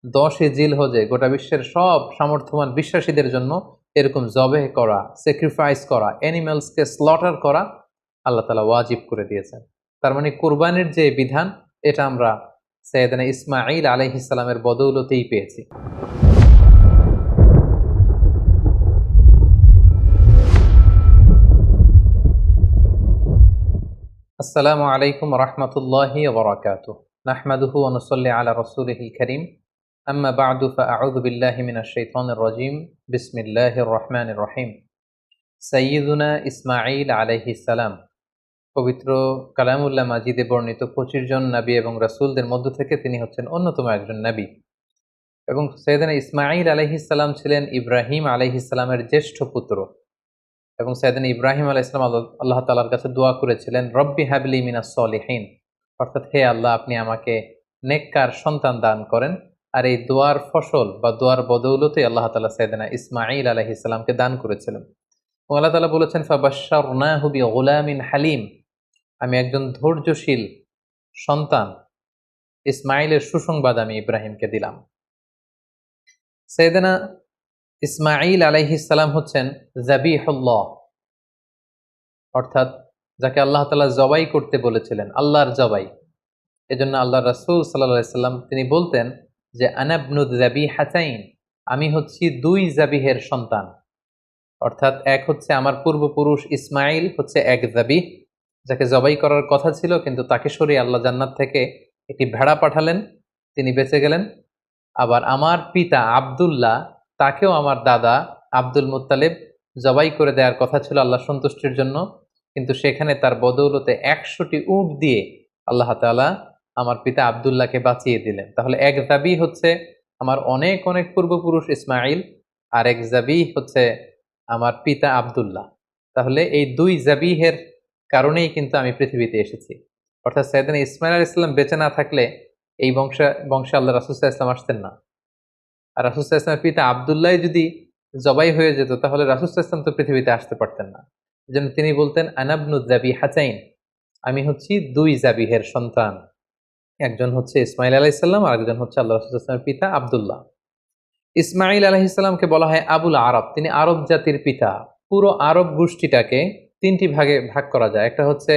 10 জিলহজে গোটা বিশ্বের সব সামর্থ্যবান বিশ্বাসীদের জন্য এরকম জবেহ করা, স্যাক্রিফাইস করা, অ্যানিমালসকে স্লটার করা আল্লাহ তাআলা ওয়াজিব করে দিয়েছেন। তার মানে কুরবানির যে বিধান, এটা আমরা সাইয়েদনা ইসমাঈল আলাইহিস সালামের বদৌলতেই পেয়েছি। আসসালামু আলাইকুম ওয়া রাহমাতুল্লাহি ওয়া বারাকাতুহু। নাহমাদুহু ওয়া নুসাল্লি আলা রাসূলিহিল কারীম। আম্মা বা'দু ফাআউযু বিল্লাহি মিনাশ শাইতানির রাজীম। বিসমিল্লাহির রহমানির রহিম। সাইয়্যিদুনা ইসমাঈল আলাইহিস সালাম, পবিত্র কালামুল্লাহ মাজিদে বর্ণিত 25 জন নবী এবং রাসূলদের মধ্য থেকে তিনি হচ্ছেন অন্যতম একজন নবী। এবং সাইয়েদনা ইসমাঈল আলাইহিস সালাম ছিলেন ইব্রাহিম আলাইহিস সালামের জ্যেষ্ঠ পুত্র। এবং সাইয়েদনা ইব্রাহিম আলাইহিস সালাম আল্লাহ তাআলার কাছে দোয়া করেছিলেন, রব্বি হাবলি মিনাস সলিহিন, অর্থাৎ হে আল্লাহ, আপনি আমাকে নেককার সন্তান দান করেন। আর এই দোয়ার ফসল বা দোয়ার বদৌলতে আল্লাহ তাআলা সাইয়েদনা ইসমাঈল আলাইহিস সালামকে দান করেছিলেন। এবং আল্লাহ তাআলা বলেছেন, ফাবাশশারনাহু বিগুলামিন হালিম, আমি একজন ধৈর্যশীল সন্তান ইসমাঈলের সুসংবাদ আমি ইব্রাহিমকে দিলাম। সাইয়েদনা ইসমাঈল আলাইহিস সালাম হচ্ছেন যাবিহুল্লাহ, অর্থাৎ যাকে আল্লাহ তাআলা জবাই করতে বলেছিলেন, আল্লাহর জবাই। এজন্য আল্লাহর রাসূল সাল্লাল্লাহু আলাইহি সাল্লাম তিনি বলতেন যে আনা ইবনু যাবিহাতাইন, আমি হচ্ছি 2 যাবিহের সন্তান। অর্থাৎ এক হচ্ছে আমার পূর্বপুরুষ ইসমাঈল হচ্ছে এক যাবিহ, যাকে জবাই করার কথা ছিল, কিন্তু তাকে সরিয়ে আল্লাহ জান্নাত থেকে একটি ভেড়া পাঠালেন, তিনি বেঁচে গেলেন। আবার আমার পিতা আব্দুল্লাহ, তাকেও আমার দাদা আব্দুল মুত্তালিব জবাই করে দেওয়ার কথা ছিল আল্লাহ সন্তুষ্টির জন্য, কিন্তু সেখানে তার বদৌলতে 100টি উট দিয়ে আল্লাহ তাআলা আমার পিতা আব্দুল্লাহকে বাঁচিয়ে দিলেন। তাহলে এক যাবিহ হচ্ছে আমার অনেক অনেক পূর্বপুরুষ ইসমাঈল, আর এক যাবিহ হচ্ছে আমার পিতা আব্দুল্লাহ। তাহলে এই 2 যাবিহের কারণেই কিন্তু আমি পৃথিবীতে এসেছি। অর্থাৎ সাইয়েদনা ইসমাঈল আলাইহিস সালাম বেঁচে না থাকলে এই বংশে আল্লাহ রাসূল সাল্লাল্লাহু আলাইহি ওয়াসাল্লাম আসতেন না। আর রাসূল সাল্লাল্লাহু আলাইহি ওয়াসাল্লামের পিতা আব্দুল্লাহ যদি জবাই হয়ে যেত, তাহলে রাসূল সাল্লাল্লাহু আলাইহি ওয়াসাল্লাম তো পৃথিবীতে আসতে পারতেন না। এজন্য তিনি বলতেন আনা ইবনু যাবিহাতাইন, আমি হচ্ছি 2 যাবিহের সন্তান। একজন হচ্ছে ইসমাঈল আলাইহিস সালাম, আর একজন হচ্ছে আল্লাহ রাসূল সাল্লাল্লাহু আলাইহি ওয়াসাল্লামের পিতা আব্দুল্লাহ। ইসমাঈল আলাইহিস সালামকে বলা হয় আবুল আরব, তিনি আরব জাতির পিতা। পুরো আরব গোষ্ঠীটাকে 3টি ভাগে ভাগ করা যায়। একটা হচ্ছে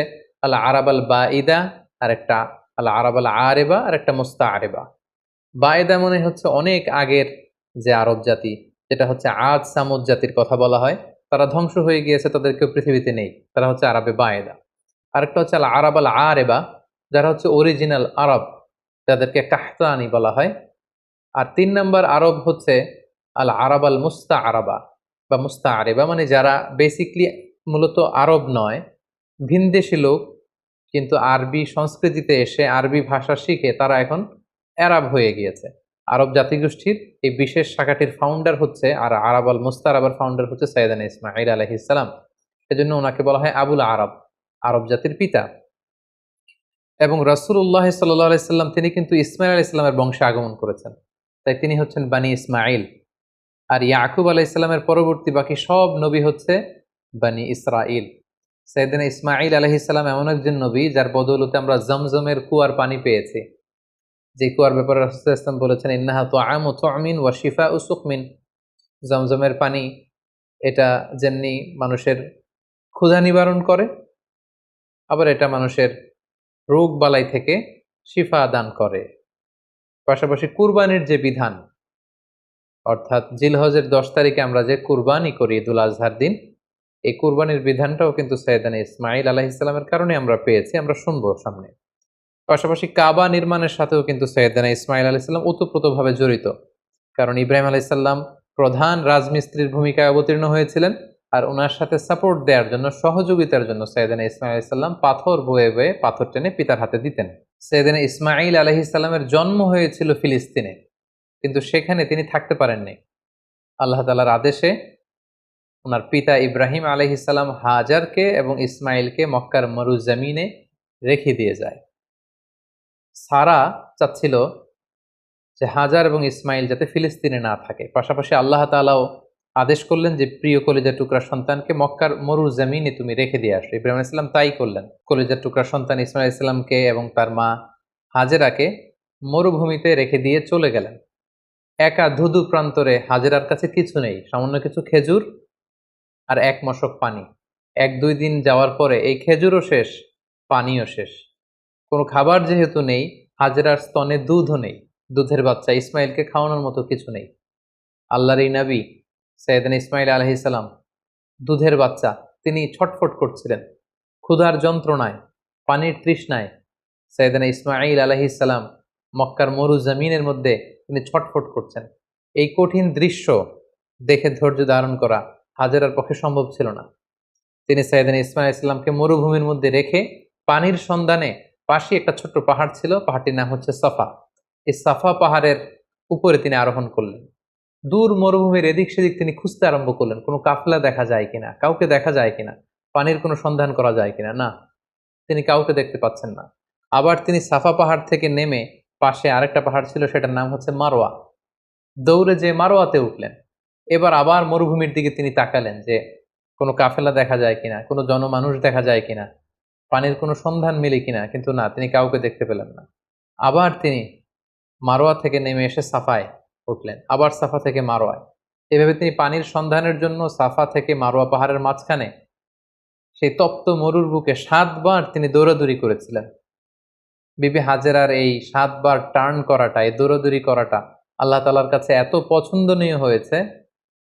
আল আরাব আল বাঈদা, আর একটা আল আরাব আল আরেবা, আর একটা মুস্তাআরিবা। বায়দা মনে হচ্ছে অনেক আগের যে আরব জাতি, যেটা হচ্ছে আদ সামুদ জাতির কথা বলা হয়, তারা ধ্বংস হয়ে গিয়েছে, তাদের কেউ পৃথিবীতে নেই, তারা হচ্ছে আরবে বায়দা। আরেকটা হচ্ছে আল আরাব আল আরেবা, যারা হচ্ছে অরিজিনাল আরব, যাদেরকে কাহতানি বলা হয়। আর 3 নম্বর আরব হচ্ছে আল আরাব আল মুস্তাআরাবা বা মুস্তাআরিবা, মানে যারা বেসিকলি মূলত আরব নয়, ভিনদেশী লোক, কিন্তু আরবি সংস্কৃতিতে এসে আরবি ভাষা শিখে তারা এখন আরব হয়ে গিয়েছে। আরব জাতিগোষ্ঠীর এই বিশেষ শাখাটির ফাউন্ডার হচ্ছে, আর আরাব আল মুস্তারাবার ফাউন্ডার হচ্ছে সাইয়েদনা ইসমাঈল আলাইহিস সালাম। এজন্য ওনাকে বলা হয় আবুল আরব, আরব জাতির পিতা। এবং রাসূলুল্লাহ সাল্লাল্লাহু আলাইহি সাল্লাম তিনি কিন্তু ইসমাঈল আলাইহিস সালামের বংশে আগমন করেছেন, তাই তিনি হচ্ছেন বানি ইসমাঈল। আর ইয়াকুব আলাইহিস সালামের পরবর্তী বাকি সব নবী হচ্ছে বানি ইসরাঈল। সাইয়েদনা ইসমাঈল আলাইহিস সালাম এমন একজন নবী যার বদৌলতে আমরা জমজমের কুয়ার পানি পেয়েছি, যে কুয়ার ব্যাপারে রাসূল সাল্লাল্লাহু আলাইহি ওয়াসাল্লাম বলেছেন ইন্নাহা তুআমু তু'মিন ওয়া শিফাউ সুকমিন। জমজমের পানি এটা যেমনি মানুষের ক্ষুধা নিবারণ করে, আবার এটা মানুষের রোগ বালাই থেকে শিফা দান করে। পাশাপাশি কুরবানির যে বিধান, অর্থাৎ জিলহজের 10 তারিখে আমরা যে কুরবানি করি ঈদুল আজহার দিন, এই কুরবানির বিধানটাও কিন্তু সাইয়েদনা ইসমাঈল আলাইহিস সালামের কারণে আমরা পেয়েছি, আমরা শুনবো সামনে। পাশাপাশি কাবা নির্মাণের সাথেও কিন্তু সাইয়েদনা ইসমাঈল আলাইহিস সালাম ওতপ্রোতভাবে জড়িত। কারণ ইব্রাহিম আলাইহিস সালাম প্রধান রাজমিস্ত্রির ভূমিকায় অবতীর্ণ হয়েছিলেন, আর ওনার সাথে সাপোর্ট দেওয়ার জন্য, সহযোগিতার জন্য সাইয়েদনা ইসমাঈল আলাইহিস সালাম পাথর বয়ে বয়ে পাথর টেনে পিতার হাতে দিতেন। সাইয়েদনা ইসমাঈল আলাইহিস সালামের জন্ম হয়েছিল ফিলিস্তিনে, কিন্তু সেখানে তিনি থাকতে পারেননি। আল্লাহ তাআলার আদেশে ওনার পিতা ইব্রাহিম আলাইহিস সালাম হাজারকে এবং ইসমাঈলকে মক্কার মরুজমিনে রেখে দিয়ে যায়। সারা চাচ্ছিল যে হাজার এবং ইসমাঈল যাতে ফিলিস্তিনে না থাকে। পাশাপাশি আল্লাহ তাআলাও আদেশ করলেন যে প্রিয় কলিজার টুকরা সন্তানকে মক্কার মরুজমিনে তুমি রেখে দিয়ে আসো। ইব্রাহিম আলাইহিস সালাম তাই করলেন। কলিজার টুকরা সন্তান ইসমাঈল আলাইহিস সালামকে এবং তার মা হাজেরাকে মরুভূমিতে রেখে দিয়ে চলে গেলেন। একা ধুধু প্রান্তরে হাজেরার কাছে কিছু নেই, সামান্য কিছু খেজুর আর এক মশক পানি। 1-2 দিন যাওয়ার পরে এই খেজুরও শেষ, পানিও শেষ। কোনো খাবার যেহেতু নেই, হাজেরার স্তনে দুধও নেই, দুধের বাচ্চা ইসমাইলকে খাওয়ানোর মতো কিছু নেই। আল্লাহর এই নবী সাইয়েদনা ইসমাইল আলাইহিস সালাম, দুধের বাচ্চা, তিনি ছটফট করছিলেন ক্ষুধার যন্ত্রণায়, পানির তৃষ্ণায়। সাইয়েদনা ইসমাইল আলাইহিস সালাম মক্কার মরু জমিনের মধ্যে তিনি ছটফট করছেন। এই কঠিন দৃশ্য দেখে ধৈর্য ধারণ করা হাজেরার পক্ষে সম্ভব ছিল না। তিনি সাইয়েদনা ইসমাইল ইসলামকে মরুভূমির মধ্যে রেখে পানির সন্ধানে, পাশে একটা ছোট্ট পাহাড় ছিল, পাহাড়টির নাম হচ্ছে সাফা, এই সাফা পাহাড়ের উপরে তিনি আরোহণ করলেন। দূর মরুভূমির এদিক সেদিক তিনি খুঁজতে আরম্ভ করলেন, কোনো কাফলা দেখা যায় কিনা, কাউকে দেখা যায় কিনা, পানির কোনো সন্ধান করা যায় কিনা। না, তিনি কাউকে দেখতে পাচ্ছেন না। আবার তিনি সাফা পাহাড় থেকে নেমে পাশে আরেকটা পাহাড় ছিল, সেটার নাম হচ্ছে মারোয়া, দৌড়ে যে মারোয়াতে উঠলেন। এবার আবার মরুভূমির দিকে তিনি তাকালেন যে কোনো কাফেলা দেখা যায় কিনা, কোনো জনমানুষ দেখা যায় কিনা, পানির কোনো সন্ধান মেলে কিনা, কিন্তু না, তিনি কাউকে দেখতে পেলেন না। আবার তিনি মারোয়া থেকে নেমে এসে সাফায় উঠলেন, আবার সাফা থেকে মারোয়ায়। এভাবে তিনি পানির সন্ধানের জন্য সাফা থেকে মারোয়া পাহাড়ের মাঝখানে সেই তপ্ত মরুর বুকে 7 বার তিনি দৌড়াদৌড়ি করেছিলেন। বিবি হাজেরার এই 7 বার টার্ন করাটা, এই দৌড়াদৌড়ি করাটা আল্লাহ তাআলার কাছে এত পছন্দনীয় হয়েছে,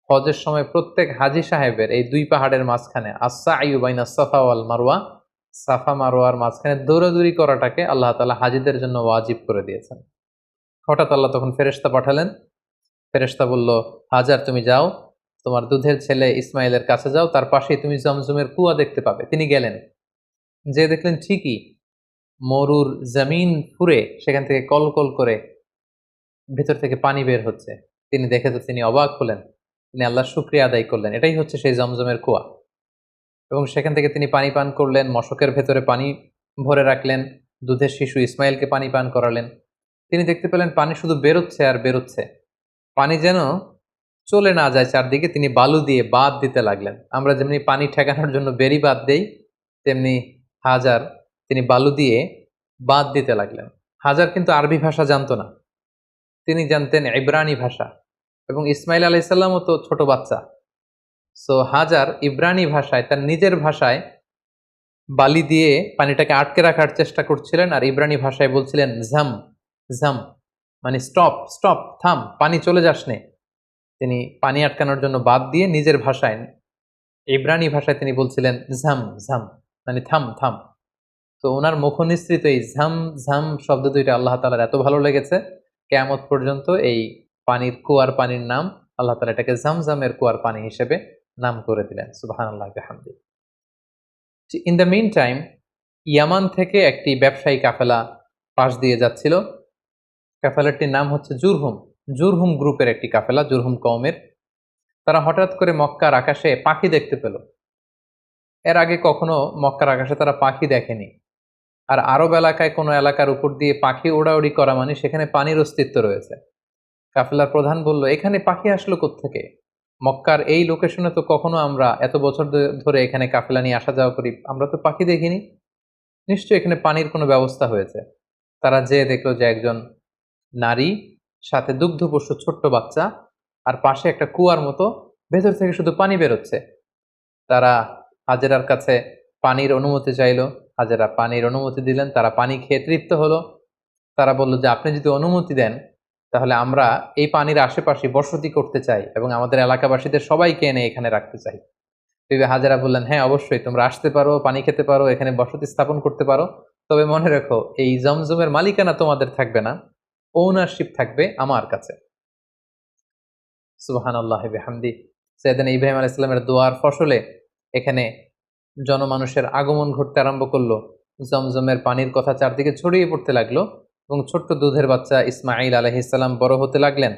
হজের সময় প্রত্যেক হাজী সাহেবের এই 2 পাহাড়ের মাঝখানে আস-সা'য়ু বাইনা সাফা ওয়াল মারওয়া, সাফা মারওয়ার মাঝখানে দৌড়াদৌড়ি করাটাকে আল্লাহ তাআলা হাজীদের জন্য ওয়াজিব করে দিয়েছেন। হঠাৎ আল্লাহ তখন ফেরেশতা পাঠালেন। ফেরেশতা বলল, হাজার তুমি যাও, তোমার দুধের ছেলে ইসমাইলের কাছে যাও, তার পাশেই তুমি জমজমের কুয়া দেখতে পাবে। তিনি গেলেন, যে দেখলেন ঠিকই মরুর জমিন ফুঁড়ে সেখান থেকে কলকল করে ভেতর থেকে পানি বের হচ্ছে। তিনি দেখে তো তিনি অবাক হলেন, তিনি আল্লাহর শুকরিয়া আদায় করলেন, এটাই হচ্ছে সেই জমজমের কুয়া। এবং সেখান থেকে তিনি পানি পান করলেন, মশকের ভেতরে পানি ভরে রাখলেন, দুধের শিশু ইসমাইলকে পানি পান করালেন। তিনি দেখতে পেলেন পানি শুধু বেরোচ্ছে আর বেরোচ্ছে, পানি যেন চলে না যায় চারদিকে। তিনি বালু দিয়ে বাঁধ দিতে লাগলেন। আমরা যেমনি পানি ঠেকানোর জন্য বেড়ি বাঁধ দেই, তেমনি হাজার তিনি বালু দিয়ে বাঁধ দিতে লাগলেন। হাজার কিন্তু আরবি ভাষা জানতো না, তিনি জানতেন ইব্রানি ভাষা, এবং ইসমাইল আলাইসাল্লামও তো ছোট বাচ্চা। সো হাজার ইব্রানি ভাষায়, তার নিজের ভাষায় বালি দিয়ে পানিটাকে আটকে রাখার চেষ্টা করছিলেন, আর ইব্রানি ভাষায় বলছিলেন ঝাম ঝাম, মানে স্টপ স্টপ, থাম, পানি চলে যাস নে। তিনি পানি আটকানোর জন্য বাদ দিয়ে নিজের ভাষায়, ইব্রানি ভাষায় তিনি বলছিলেন ঝাম ঝাম, মানে থাম থাম। তো ওনার মুখনিসৃত এই ঝাম ঝাম শব্দ দুইটা আল্লাহ তাআলার এত ভালো লেগেছে, কিয়ামত পর্যন্ত এই পানির কুয়ার পানির নাম আল্লাহ তাআলা এটাকে জামজামের কুয়ার পানি হিসেবে নাম করে দিলেন। সুবহানাল্লাহ বিহামদিহি। ইন দ্য মিন টাইম, ইয়ামান থেকে একটি ব্যবসায়ী কাফেলা পাশ দিয়ে যাচ্ছিল। কাফেলাটির নাম হচ্ছে জুরহুম, জুরহুম গ্রুপের একটি কাফেলা, জুরহুম কওমের। তারা হঠাৎ করে মক্কার আকাশে পাখি দেখতে পেল। এর আগে কখনো মক্কার আকাশে তারা পাখি দেখেনি। আর আরব এলাকায় কোনো এলাকার উপর দিয়ে পাখি ওড়াউড়ি করা মানে সেখানে পানির অস্তিত্ব রয়েছে। কাফেলার প্রধান বলল, এখানে পাখি আসলো কোত্থেকে? মক্কার এই লোকেশনে তো কখনো আমরা এত বছর ধরে এখানে কাফেলা নিয়ে আসা যাওয়া করি, আমরা তো পাখি দেখিনি, নিশ্চয়ই এখানে পানির কোনো ব্যবস্থা হয়েছে। তারা যেয়ে দেখলো যে একজন নারী, সাথে দুগ্ধপোষ্য ছোট্ট বাচ্চা, আর পাশে একটা কুয়ার মতো, ভেতর থেকে শুধু পানি বেরোচ্ছে। তারা হাজেরার কাছে পানির অনুমতি চাইল, হাজেরা পানির অনুমতি দিলেন। তারা পানি খেয়ে তৃপ্ত হলো। তারা বলল যে আপনি যদি অনুমতি দেন তাহলে আমরা এই পানির আশেপাশে বসতি করতে চাই এবং আমাদের এলাকাবাসীদের সবাইকে এনে এখানে রাখতে চাই। বিবি হাজেরা বললেন, হ্যাঁ অবশ্যই, তোমরা আসতে পারো, পানি খেতে পারো, এখানে বসতি স্থাপন করতে পারো, তবে মনে রেখো এই জমজমের মালিকানা তোমাদের থাকবে না, ওনারশিপ থাকবে আমার কাছে। সুবহানাল্লাহ বিহামদি। সাইয়েদনা ইব্রাহিম আলাইহিস সালামের দোয়ার ফসলে এখানে জনমানুষের আগমন ঘটতে আরম্ভ করলো। জমজমের পানির কথা চারদিকে ছড়িয়ে পড়তে লাগলো, এবং ছোট্ট দুধের বাচ্চা ইসমাঈল আলাইহিস সালাম বড় হতে লাগলেন।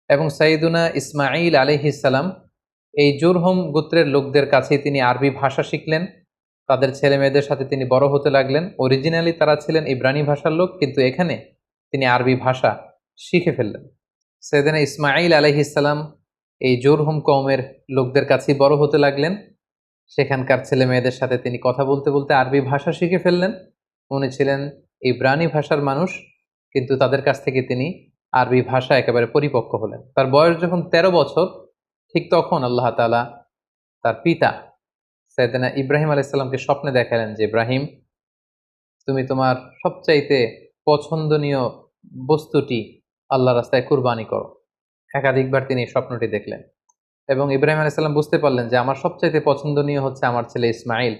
এবং সাইয়েদুনা ইসমাঈল আলাইহিস সালাম এই জুরহুম গোত্রের লোকদের কাছে তিনি আরবি ভাষা শিখলেন। তাদের ছেলে মেয়েদের সাথে তিনি বড় হতে লাগলেন। অরিজিনালি তারা ছিলেন ইব্রানি ভাষার লোক, কিন্তু এখানে তিনি আরবি ভাষা শিখে ফেললেন। সাইয়েদনা ইসমাঈল আলাইহিস সালাম এই জুরহুম কওমের লোকদের কাছেই বড় হতে লাগলেন। সেখানকার ছেলে মেয়েদের সাথে তিনি কথা বলতে বলতে আরবি ভাষা শিখে ফেললেন। উনি ছিলেন ইব্রানি ভাষার মানুষ, কিন্তু তাদের কাছ থেকে তিনি আরবি ভাষা একেবারে পরিপক্ক হলেন। তার বয়স যখন 13 বছর, ঠিক তখন আল্লাহ তাআলা তার পিতা সাইয়েদনা ইব্রাহিম আলাইহিস সালামকে স্বপ্নে দেখালেন যে, ইব্রাহিম, তুমি তোমার সবচাইতে পছন্দনীয় বস্তুটি আল্লাহর রাস্তায় কুরবানি করো। একাধিকবার তিনি এই স্বপ্নটি দেখলেন এবং ইব্রাহিম আলাইহিস সালাম বুঝতে পারলেন যে আমার সবচাইতে পছন্দনীয় হচ্ছে আমার ছেলে ইসমাইল,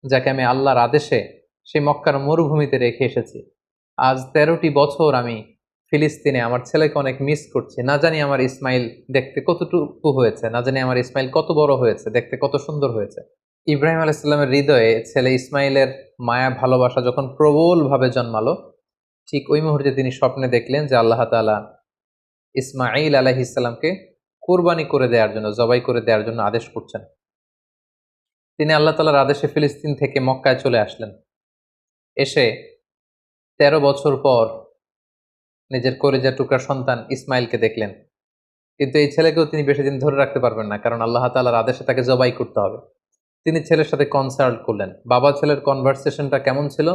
যাকে আমি আল্লাহর আদেশে সেই মক্কার মরুভূমিতে রেখে এসেছি। আজ 13টি বছর আমি ফিলিস্তিনে আমার ছেলেকে অনেক মিস করছি। না জানি আমার ইসমাইল দেখতে কতটুকু হয়েছে, না জানি আমার ইসমাইল কত বড় হয়েছে, দেখতে কত সুন্দর হয়েছে। ইব্রাহিম আলাইহিস সালামের হৃদয়ে ছেলে ইসমাইলের মায়া ভালোবাসা যখন প্রবলভাবে জন্মালো, ঠিক ওই মুহূর্তে তিনি স্বপ্নে দেখলেন যে আল্লাহ তাআলা ইসমাইল আলাইহিস সালামকে কোরবানি করে দেওয়ার জন্য, জবাই করে দেওয়ার জন্য আদেশ করছেন। তিনি আল্লাহ তাআলার আদেশে ফিলিস্তিন থেকে মক্কায় চলে আসলেন। এসে 13 বছর পর নিজের কলিজার টুকরা সন্তান ইসমাইলকে দেখলেন। কিন্তু এই ছেলেকেও তিনি বেশি দিন ধরে রাখতে পারবেন না, কারণ আল্লাহ তাআলার আদেশে তাকে জবাই করতে হবে। তিনি ছেলের সাথে কনসাল্ট করলেন। বাবা ছেলের কনভারসেশনটা কেমন ছিল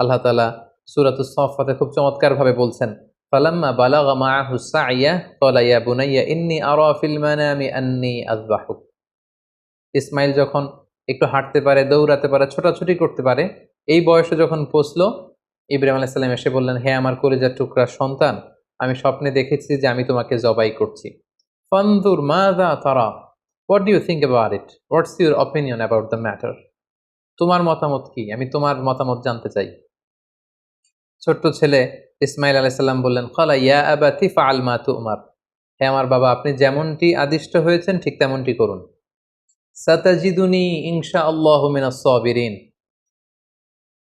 আল্লাহ তাআলা সূরাতুস সাফফাতে খুব চমৎকারভাবে বলছেন, ফালাম্মা বালাগা মাআহু সাইয়া ক্বালা ইয়া বুনাইয়া ইন্নী আরা ফিল মানামি আন্নী আযবাহুক। ইসমাইল যখন একটু হাঁটতে পারে, দৌড়াতে পারে, ছোটাছুটি করতে পারে, এই বয়সে যখন পৌঁছলো, ইব্রাহিম আলাইহিস সালাম এসে বললেন, হে আমার কলিজার টুকরা সন্তান, আমি স্বপ্নে দেখেছি যে আমি তোমাকে জবাই করছি। ফানজুর মাযা তারা, what do you think about it, what's your opinion about the matter, তোমার মতামত কি, আমি তোমার মতামত জানতে চাই। ছোট্ট ছেলে ইসমাইল আলাইহিস সালাম বললেন, ক্বালা ইয়া আবাতি ফাআল মা তু'মার, হে আমার বাবা, আপনি যেমনটি আদিষ্ট হয়েছেন ঠিক তেমনটি করুন। সাতাজিদুনি ইনশাআল্লাহু মিনাস সাবিরিন,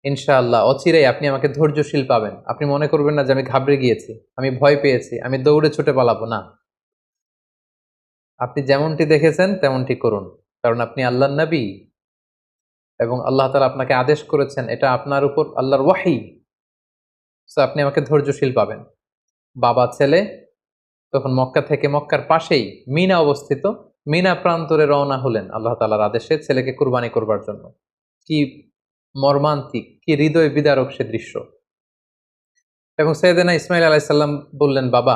ইনশাআল্লাহ অচিরেই আপনি আমাকে ধৈর্যশীল পাবেন। আপনি মনে করবেন না যে আমি ঘাবড়ে গিয়েছি, আমি ভয় পেয়েছি, আমি দৌড়ে ছুটে পালাবো না। আপনি যেমনটি দেখেছেন তেমনটি করুন, কারণ আপনি আল্লাহর নবী এবং আল্লাহ তাআলা আপনাকে আদেশ করেছেন, এটা আপনার উপর আল্লাহর ওয়াহী। সো আপনি আমাকে ধৈর্যশীল পাবেন। বাবা ছেলে তখন মক্কা থেকে, মক্কার পাশেই মিনা অবস্থিত, মিনা প্রান্তরে রওনা হলেন আল্লাহ তাআলার আদেশে ছেলেকে কুরবানি করবার জন্য। কি মর্মান্তিক, কি হৃদয় বিদারক সে দৃশ্য। এবং সাইয়েদনা ইসমাইল আলাইহিস সালাম বললেন, বাবা,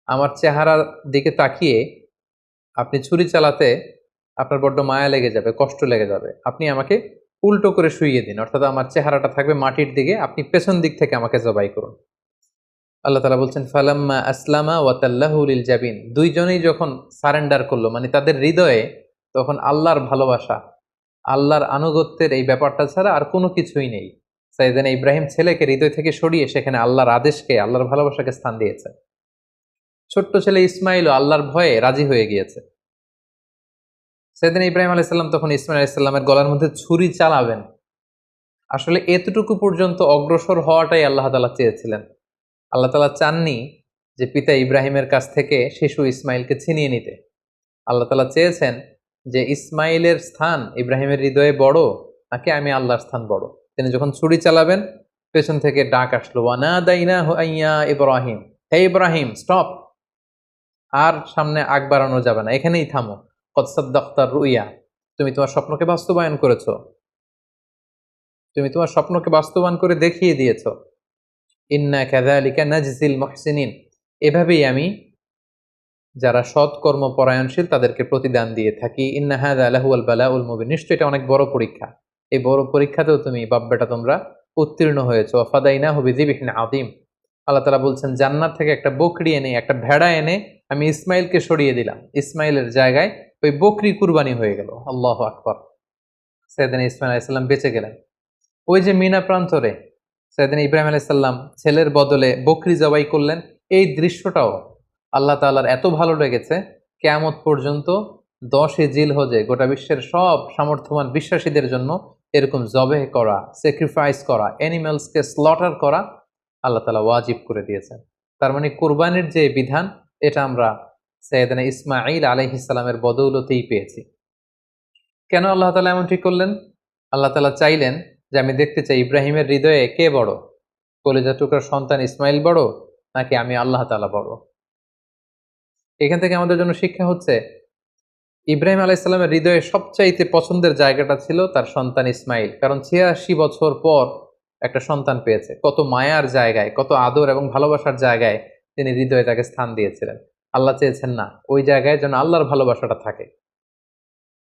আমার চেহারার দিকে তাকিয়ে আপনি ছুরি চালাতে আপনার বড্ড মায়া লেগে যাবে, কষ্ট লেগে যাবে। আপনি আমাকে উল্টো করে শুইয়ে দিন, অর্থাৎ আমার চেহারাটা থাকবে মাটির দিকে, আপনি পেছন দিক থেকে আমাকে জবাই করুন। আল্লাহ তাআলা বলছেন, ফালাম্মা আসলামা ওয়া তাল্লাহু লিল জাবিন, দুইজনেই যখন সারেন্ডার করলো, মানে তাদের হৃদয়ে তখন আল্লাহর ভালোবাসা, আল্লাহর আনুগত্যের এই ব্যাপারটা ছাড়া আর কোনো কিছুই নেই। সাইয়েদনা ইব্রাহিম ছেলেকে হৃদয় থেকে সরিয়ে সেখানে আল্লাহর আদেশকে, আল্লাহর ভালোবাসাকে স্থান দিয়েছে। ছোট্ট ছেলে ইসমাইলও আল্লাহর ভয়ে রাজি হয়ে গিয়েছে। সাইয়েদনা ইব্রাহিম আলাইহিস সালাম তখন ইসমাইল আলাইহিস সালামের গলার মধ্যে ছুরি চালাবেন, আসলে এতটুকু পর্যন্ত অগ্রসর হওয়াটাই আল্লাহ তাআলা চেয়েছিলেন। আল্লাহ তাআলা চাননি যে পিতা ইব্রাহিমের কাছ থেকে শিশু ইসমাইলকে ছিনিয়ে নিতে। আল্লাহ তাআলা চেয়েছেন যে ইসমাইলের স্থান ইব্রাহিমের হৃদয়ে বড় নাকি আমি আল্লাহর স্থান বড়। তিনি যখন ছুরি চালাবেন, পেছন থেকে ডাক আসলো, ওয়ানাদাইনাহু আইয়া ইব্রাহিম, হে ইব্রাহিম, স্টপ, আর সামনে আগ বাড়ানো যাবে না, এখানেই থামো। কদ সাদ্দাকতার রুইয়া, তুমি তোমার স্বপ্নকে বাস্তবায়ন করেছো, তুমি তোমার স্বপ্নকে বাস্তবায়ন করে দেখিয়ে দিয়েছো। ইন্না কাযালিকা নাজজিল মুহসিনিন, এভাবেই আমি যারা সৎ কর্ম পরায়ণশীল তাদেরকে প্রতিদান দিয়ে থাকি। ইন্না হাযা লাহুয়াল বালাউল মুবিন, নিশ্চয়ই এটা অনেক বড় পরীক্ষা। এই বড় পরীক্ষাতেও তুমি বাপ বেটা তোমরা উত্তীর্ণ হয়েছো। ফাদাইনাহু বিযিবহিন আযীম, আল্লাহ তাআলা বলছেন, জান্নাত থেকে একটা বকরি এনে, একটা ভেড়া এনে আমি ইসমাইলকে সরিয়ে দিলাম, ইসমাইলের জায়গায় ওই বকরি কুরবানি হয়ে গেল। আল্লাহু আকবার। সাইয়েদনা ইসমাইল আলাইহিস সালাম বেঁচে গেলেন। ওই যে মিনা প্রান্তরে সাইয়েদনা ইব্রাহিম আলাইহিস সালাম ছেলের বদলে বকরি জবাই করলেন, এই দৃশ্যটাও আল্লাহ তাআলার এত ভালো লেগেছে, কিয়ামত পর্যন্ত 10 জিলহজে গোটা বিশ্বের সব সামর্থ্যবান বিশ্বাসীদের জন্য এরকম জবেহ করা, স্যাক্রিফাইস করা, অ্যানিমালসকে স্লটার করা আল্লাহ তাআলা ওয়াজিব করে দিয়েছেন। তার মানে কুরবানির যে বিধান, এটা আমরা সাইয়েদনা ইসমাঈল আলাইহিস সালামের বদৌলতেই পেয়েছি। কেন আল্লাহ তাআলা এমনটি করলেন? আল্লাহ তাআলা চাইলেন যে আমি দেখতে চাই ইব্রাহিমের হৃদয়ে কে বড়, কলিজার টুকরার সন্তান ইসমাইল বড় নাকি আমি আল্লাহ তাআলা বড়। এখান থেকে আমাদের জন্য শিক্ষা হচ্ছে, ইব্রাহিম আলাইহিস সালামের হৃদয়ে সবচাইতে পছন্দের জায়গাটা ছিল তার সন্তান ইসমাইল, কারণ 86 বছর পর একটা সন্তান পেয়েছে। কত মায়ার জায়গায়, কত আদর এবং ভালোবাসার জায়গায় তিনি হৃদয়ে তাকে স্থান দিয়েছিলেন। আল্লাহ চেয়েছেন না, ওই জায়গায় যেন আল্লাহর ভালোবাসাটা থাকে।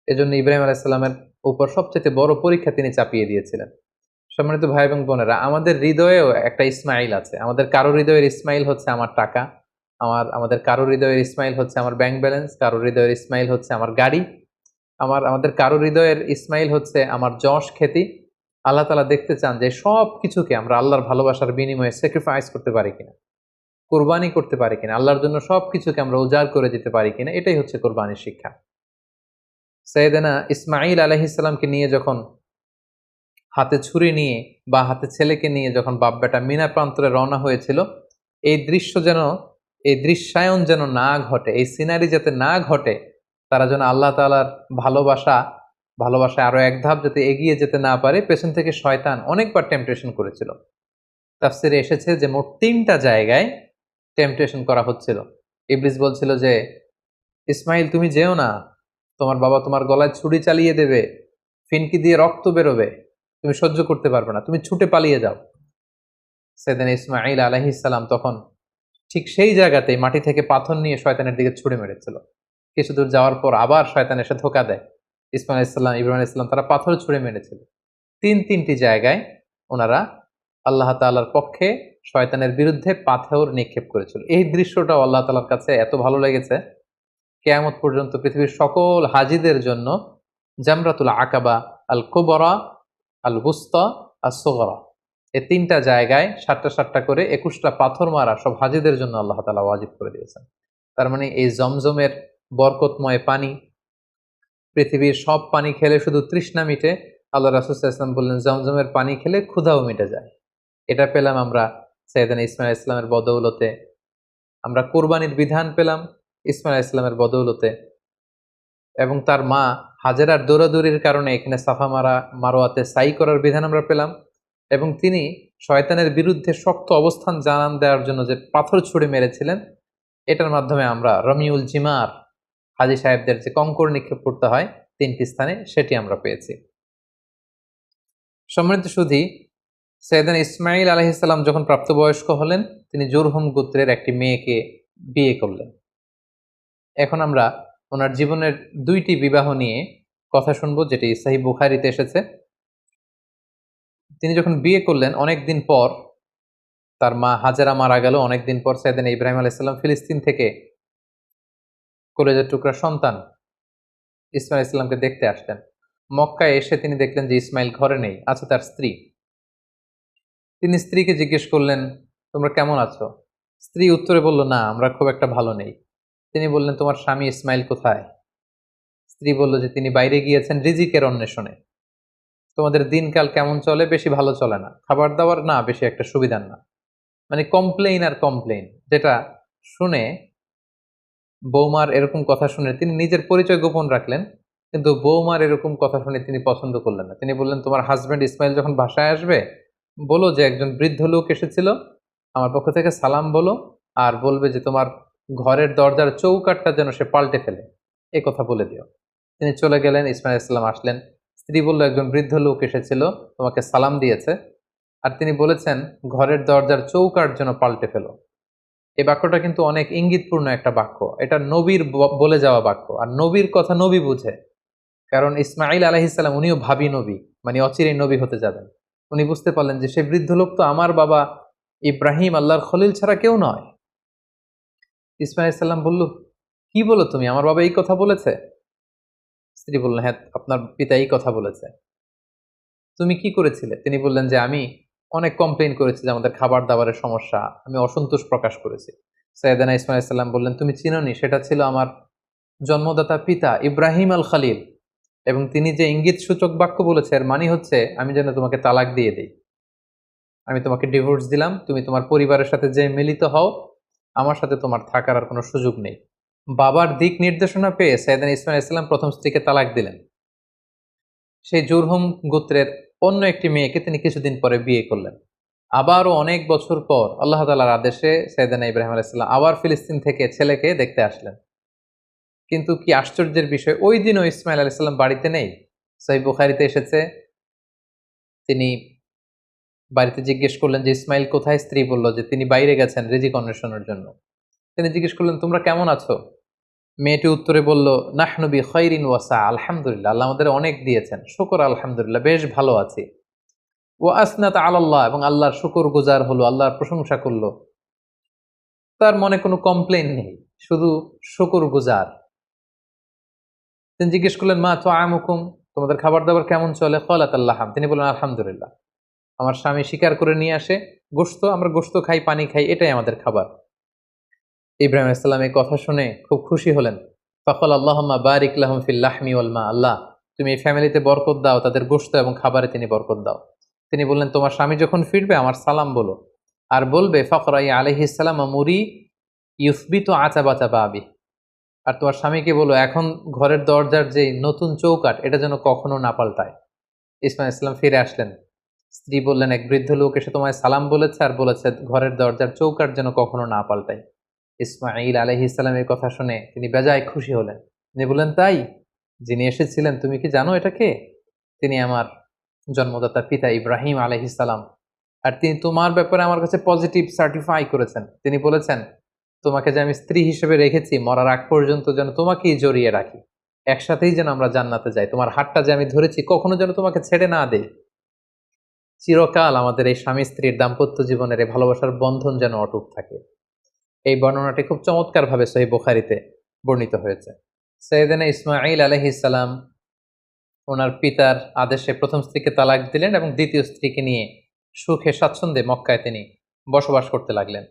এজন্য ইব্রাহিম আলাইহিস সালামের উপর সবচেয়ে বড় পরীক্ষা তিনি চাপিয়ে দিয়েছিলেন। সম্মানিত ভাই এবং বোনেরা, আমাদের হৃদয়েও একটা ইসমাইল আছে। আমাদের কারো হৃদয়ের ইসমাইল হচ্ছে আমার টাকা, আমাদের কারো হৃদয়ের ইসমাইল হচ্ছে আমার ব্যাংক ব্যালেন্স, কারো হৃদয়ের ইসমাইল হচ্ছে আমার গাড়ি, আমাদের কারো হৃদয়ের ইসমাইল হচ্ছে আমার যশ খ্যাতি। আল্লাহ তাআলা দেখতে চান যে সব কিছুকে আমরা আল্লাহর ভালোবাসার বিনিময়ে স্যাক্রিফাইস করতে পারি কিনা, কোরবানি করতে পারি কিনা, আল্লাহর জন্য সবকিছুকে আমরা উজাড় করে দিতে পারি কিনা। এটাই হচ্ছে কোরবানির শিক্ষা। সাইয়েদেনা ইসমাঈল আলাইহিস সালামকে নিয়ে যখন হাতে ছুরি নিয়ে বা হাতে ছেলেকে নিয়ে যখন বাপ বেটা মিনা প্রান্তরে রওনা হয়েছিল, এই দৃশ্য যেন, এই দৃশ্যায়ন যেন না ঘটে, এই সিনারি যাতে না ঘটে, তারা যেন আল্লাহ তাআলার ভালোবাসায় আরো এক ধাপ যাতে এগিয়ে যেতে না পারে, পেছন থেকে শয়তান অনেকবার টেম্পটেশন করেছিল। তাফসিরে এসেছে যে মোট ৩টা জায়গায় টেম্পটেশন করা হচ্ছিল। ইবলিস বলছিল যে, ইসমাইল তুমি যেও না, তোমার বাবা তোমার গলায় ছুরি চালিয়ে দেবে, ফিনকি দিয়ে রক্ত বেরোবে, তুমি সহ্য করতে পারবে না, তুমি ছুটে পালিয়ে যাও। সাইয়েদনা ইসমাঈল আলাইহিস সালাম তখন ঠিক সেই জায়গাতেই মাটি থেকে পাথর নিয়ে শয়তানের দিকে ছুড়ে মেরেছিল। কিছু দূর যাওয়ার পর আবার শয়তান এসে ধোঁকা দেয়। ইসমাঈল আলাইহিস সালাম, ইব্রাহিম আলাইহিস সালাম তারা পাথর ছুড়ে মেরেছিল। তিনটি জায়গায় ওনারা আল্লাহ তাআলার পক্ষে শয়তানের বিরুদ্ধে পাথর নিক্ষেপ করেছিল। এই দৃশ্যটাও আল্লাহ তাআলার কাছে এত ভালো লেগেছে, কিয়ামত পর্যন্ত পৃথিবীর সকল হাজীদের জন্য জামরাতুল আকাবা, আল কুবরা, আল বুসতা, আস সুগরা, এই ৩টা জায়গায় ৭টা করে ২১টা পাথর মারা সব হাজীদের জন্য আল্লাহ তাআলা ওয়াজিব করে দিয়েছেন। তার মানে এই জমজমের বরকতময় পানি, পৃথিবীর সব পানি খেলে শুধু তৃষ্ণা মিটে, আল্লাহ রাসূল সাল্লাল্লাহু আলাইহি ওয়াসাল্লাম বললেন জমজমের পানি খেলে ক্ষুধাও মিটে যায়। এটা পেলাম আমরা সাইয়েদনা ইসমাঈল আলাইহিস সালামের বদৌলতে। আমরা কোরবানির বিধান পেলাম ইসমাঈল আলাইহিস সালামের বদৌলতে, এবং তার মা হাজেরার দৌড়াদৌড়ির কারণে এখানে সাফা মারোয়াতে সাই করার বিধান আমরা পেলাম, এবং তিনি শয়তানের বিরুদ্ধে শক্ত অবস্থান জানান দেওয়ার জন্য যে পাথর ছুঁড়ে মেরেছিলেন, এটার মাধ্যমে আমরা রমিউল জিমার, হাজী সাহেবদের যে কঙ্কর নিক্ষেপ করতে হয় ৩টি স্থানে, সেটি আমরা পেয়েছি। সম্মানিত সুধী, সাইয়েদনা ইসমাঈল আলাইহিস সালাম যখন প্রাপ্তবয়স্ক হলেন, তিনি জুরহুম গোত্রের একটি মেয়েকে বিয়ে করলেন। এখন আমরা ওনার জীবনের ২টি বিবাহ নিয়ে কথা শুনবো, যেটি সহিহ বুখারীতে এসেছে। তিনি যখন বিয়ে করলেন অনেকদিন পর, তার মা হাজেরা মারা গেল, অনেকদিন পর সাইয়েদনা ইব্রাহিম আলাইহিস সালাম ফিলিস্তিন থেকে কলেজের টুকরা সন্তান ইসমাঈল আলাইহিস সালামকে দেখতে আসলেন। মক্কায় এসে তিনি দেখলেন যে ইসমাইল ঘরে নেই, আছে তার স্ত্রী। তিনি স্ত্রীকে জিজ্ঞেস করলেন, তোমরা কেমন আছো? স্ত্রী উত্তরে বলল, না, আমরা খুব একটা ভালো নেই। তিনি বললেন, তোমার স্বামী ইসমাইল কোথায়? স্ত্রী বলল যে তিনি বাইরে গিয়েছেন রিজিকের অন্বেষণে। তোমাদের দিনকাল কেমন চলে? বেশি ভালো চলে না, খাবার দাবার না বেশি একটা সুবিধার না। মানে কমপ্লেইন আর কমপ্লেইন, যেটা শুনে বৌমার এরকম কথা শুনে তিনি নিজের পরিচয় গোপন রাখলেন, কিন্তু বৌমার এরকম কথা শুনে তিনি পছন্দ করলেন না। তিনি বললেন, তোমার হাজবেন্ড ইসমাইল যখন বাসায় আসবে, বলো যে একজন বৃদ্ধ লোক এসেছিল, আমার পক্ষ থেকে সালাম বলো, আর বলবে যে তোমার ঘরের দরজার চৌকাঠটা যেন সে পাল্টে ফেলে, এই কথা বলে দিও। তিনি চলে গেলেন, ইসমাইল ইসলাম আসলেন। স্ত্রী বলল, একজন বৃদ্ধ লোক এসেছিল, তোমাকে সালাম দিয়েছে, আর তিনি বলেছেন ঘরের দরজার চৌকাঠ যেন পাল্টে ফেলো। এই বাক্যটা কিন্তু অনেক ইঙ্গিতপূর্ণ একটা বাক্য। এটা নবীর বলে যাওয়া বাক্য, আর নবীর কথা নবী বুঝে। কারণ ইসমাঈল আলাইহিস সালাম উনিও ভাবী নবী, মানে অচিরেই নবী হতে যাবেন। উনি বুঝতে পারলেন যে সে বৃদ্ধ লোক তো আমার বাবা ইব্রাহিম, আল্লাহর খলিল ছাড়া কেউ নয়। ইসমাঈল আলাইহিস সালাম বলল, কি বলো তুমি, আমার বাবা এই কথা বলেছে? স্ত্রী বললেন, হ্যাঁ, আপনার পিতা এই কথা বলেছে। তুমি কি করেছিলে? তিনি বললেন যে আমি অনেক কমপ্লেইন করেছি যে আমাদের খাবার দাবারের সমস্যা, আমি অসন্তোষ প্রকাশ করেছি। সাইয়েদনা ইসমাঈল আলাইহিস সালাম বললেন, তুমি চিনোনি, সেটা ছিল আমার জন্মদাতা পিতা ইব্রাহিম আল খালিল, এবং তিনি যে ইঙ্গিত সূচক বাক্য বলেছে এর মানে হচ্ছে আমি যেন তোমাকে তালাক দিয়ে দেই, আমি তোমাকে ডিভোর্স দিলাম, তুমি তোমার পরিবারের সাথে যে মিলিত হও, আমার সাথে তোমার থাকার আর কোনো সুযোগ নেই। বাবার দিক নির্দেশনা পেয়ে সাইয়েদনা ইসমাঈল আলাইহিস সালাম প্রথম স্ত্রীকে তালাক দিলেন। সেই জুরহুম গোত্রের অন্য একটি মেয়েকে তিনি কিছুদিন পরে বিয়ে করলেন। আবারও অনেক বছর পর আল্লাহ তাআলার আদেশে সাইয়েদনা ইব্রাহিম আলাইহিস সালাম আবার ফিলিস্তিন থেকে ছেলেকে দেখতে আসলেন। কিন্তু কি আশ্চর্যের বিষয়, ওই দিনও ইসমাঈল আলাইহিস সালাম বাড়িতে নেই। সহিহ বুখারীতে এসেছে, তিনি বাড়িতে জিজ্ঞেস করলেন যে ইসমাইল কোথায়, স্ত্রী বলল যে তিনি বাইরে গেছেন রিজিক অন্বেষণের জন্য। তিনি জিজ্ঞেস করলেন তোমরা কেমন আছো? মেয়েটি উত্তরে বলল নাহনু বি খাইরিন ওয়াসা, আলহামদুলিল্লাহ, আল্লাহ আমাদের অনেক দিয়েছেন, শুকর আলহামদুলিল্লাহ, বেশ ভালো আছি। ওয়া আসনাত আলাল্লাহ, এবং আল্লাহর শুকর গুজার হলো, আল্লাহর প্রশংসা করলো। তার মনে কোনো কমপ্লেন নেই, শুধু শুকর গুজার। তিনি জিজ্ঞেস করলেন মা তো আমুকুম, তোমাদের খাবার দাবার কেমন চলে? ক্বালাত আল্লাহাম, তিনি বললেন আলহামদুলিল্লাহ, আমার স্বামী শিকার করে নিয়ে আসে গোশত, আমরা গোশত খাই, পানি খাই, এটাই আমাদের খাবার। ইব্রাহিম আলাইহিস সালাম এই কথা শুনে খুব খুশি হলেন। ফাকাল আল্লাহুম্মা বারিক লাহুম ফিল লাহমি ওয়াল মা, আল্লাহ তুমি এই ফ্যামিলিতে বরকত দাও, তাদের গোশত এবং খাবারে তিনি বরকত দাও। তিনি বললেন তোমার স্বামী যখন ফিরবে আমার সালাম বলো, আর বলবে ফখরাই আলাইহিস সালাম মুরি ইউসবিতু আতাবাতা বাবি, আর তোমার স্বামীকে বলো এখন ঘরের দরজার যে নতুন চৌকাঠ এটা যেন কখনো না পাল্টায়। ইসমাইল ইসলাম ফিরে আসলেন। স্ত্রী বললেন এক বৃদ্ধ লোক এসে তোমায় সালাম বলেছে আর বলেছে ঘরের দরজার চৌকাঠ যেন কখনো না পাল্টায়। ইসমাইল আলাইহিস সালাম এই কথা শুনে তিনি বেজায় খুশি হলেন। তিনি বললেন তাই, যিনি এসেছিলেন তুমি কি জানো এটা কে? তিনি আমার জন্মদাতা পিতা ইব্রাহিম আলাইহিস সালাম, আর তিনি তোমার ব্যাপারে আমার কাছে পজিটিভ সার্টিফাই করেছেন। তিনি বলেছেন তোমাকে যে আমি স্ত্রী হিসেবে রেখেছি মরার আগ পর্যন্ত যেন তোমাকেই জড়িয়ে রাখি, একসাথেই যেন আমরা জান্নাতে যাই, তোমার হাতটা যে আমি ধরেছি কখনো যেন তোমাকে ছেড়ে না দেই, চিরকাল আমাদের এই স্বামী স্ত্রীর দাম্পত্য জীবনের এই ভালোবাসার বন্ধন যেন অটুট থাকে। এই বর্ণনাটি খুব চমৎকার ভাবে সহিহ বুখারীতে বর্ণিত হয়েছে। সাইয়েদনা ইসমাঈল আলাইহিস সালাম ওনার পিতার আদেশে প্রথম স্ত্রীকে তালাক দিলেন এবং দ্বিতীয় স্ত্রীকে নিয়ে সুখে স্বাচ্ছন্দ্যে মক্কায় তিনি বসবাস করতে লাগলেন।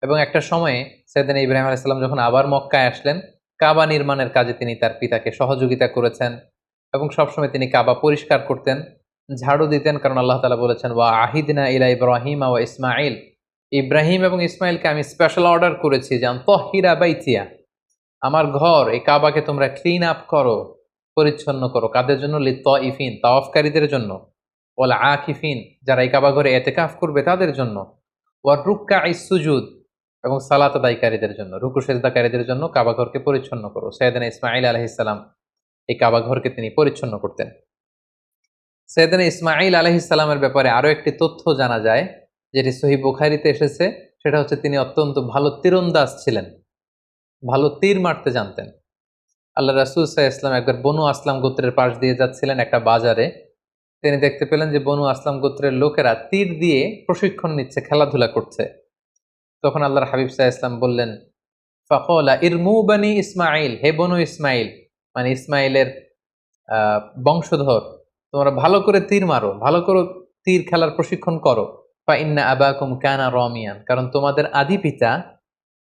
এবং একটা সময়ে সাইয়েদনা ইব্রাহিম আলাইহিস সালাম যখন আবার মক্কায় আসলেন, কাবা নির্মাণের কাজে তিনি তার পিতাকে সহযোগিতা করেছেন এবং সবসময় তিনি কাবা পরিষ্কার করতেন, ঝাড়ু দিতেন, কারণ আল্লাহ তাআলা বলেছেন ওয়া আহিদনা ইলা ইব্রাহিমা ওয়া ইসমাঈল, ইব্রাহিম এবং ইসমাইলকে আমি স্পেশাল অর্ডার করেছি যে আনতাহিরা বাইতিয়া, আমার ঘর এই কাবাকে তোমরা ক্লিন আপ করো, পরিচ্ছন্ন করো। কাদের জন্য? লিত্তাইফিন, তাওয়াফকারীদের জন্য, ওয়াল আকিফিন, যারা এই কাবা ঘরে ইতিকাফ করবে তাদের জন্য, ওয়ার রুক্কাইস সুজুদ, এবং সালাত আদায়কারীদের জন্য, রুকু সিজদাকারীদের জন্য কাবা ঘরকে পরিচ্ছন্ন করো। সাইয়েদনা ইসমাঈল আলাইহিস সালাম এই কাবা ঘরকে তিনি পরিচ্ছন্ন করতেন। সাইয়েদনা ইসমাঈল আলাইহিস সালামের ব্যাপারে আরো একটি তথ্য জানা যায় যেটি সহিহ বুখারীতে এসেছে, সেটা হচ্ছে তিনি অত্যন্ত ভালো তীরন্দাজ ছিলেন, ভালো তীর মারতে জানতেন। আল্লাহ রাসূল সাল্লাল্লাহু আলাইহি ওয়াসাল্লাম একবার বনু আসলাম গোত্রের পাশ দিয়ে যাচ্ছিলেন একটা বাজারে, তিনি দেখতে পেলেন যে বনু আসলাম গোত্রের লোকেরা তীর দিয়ে প্রশিক্ষণ নিচ্ছে, খেলাধুলা করছে। তখন আল্লাহর হাবিব সাল্লাল্লাহু আলাইহি ওয়াসাল্লাম বললেন ফাকালা ইরমু বানি ইসমাঈল, হে বনু ইসমাঈল, মানে ইসমাইলের বংশধর, তোমরা ভালো করে তীর মারো, ভালো করে তীর খেলার প্রশিক্ষণ করো। ফা ইন্না আবাকুম কানা রামিয়ান, কারণ তোমাদের আদি পিতা,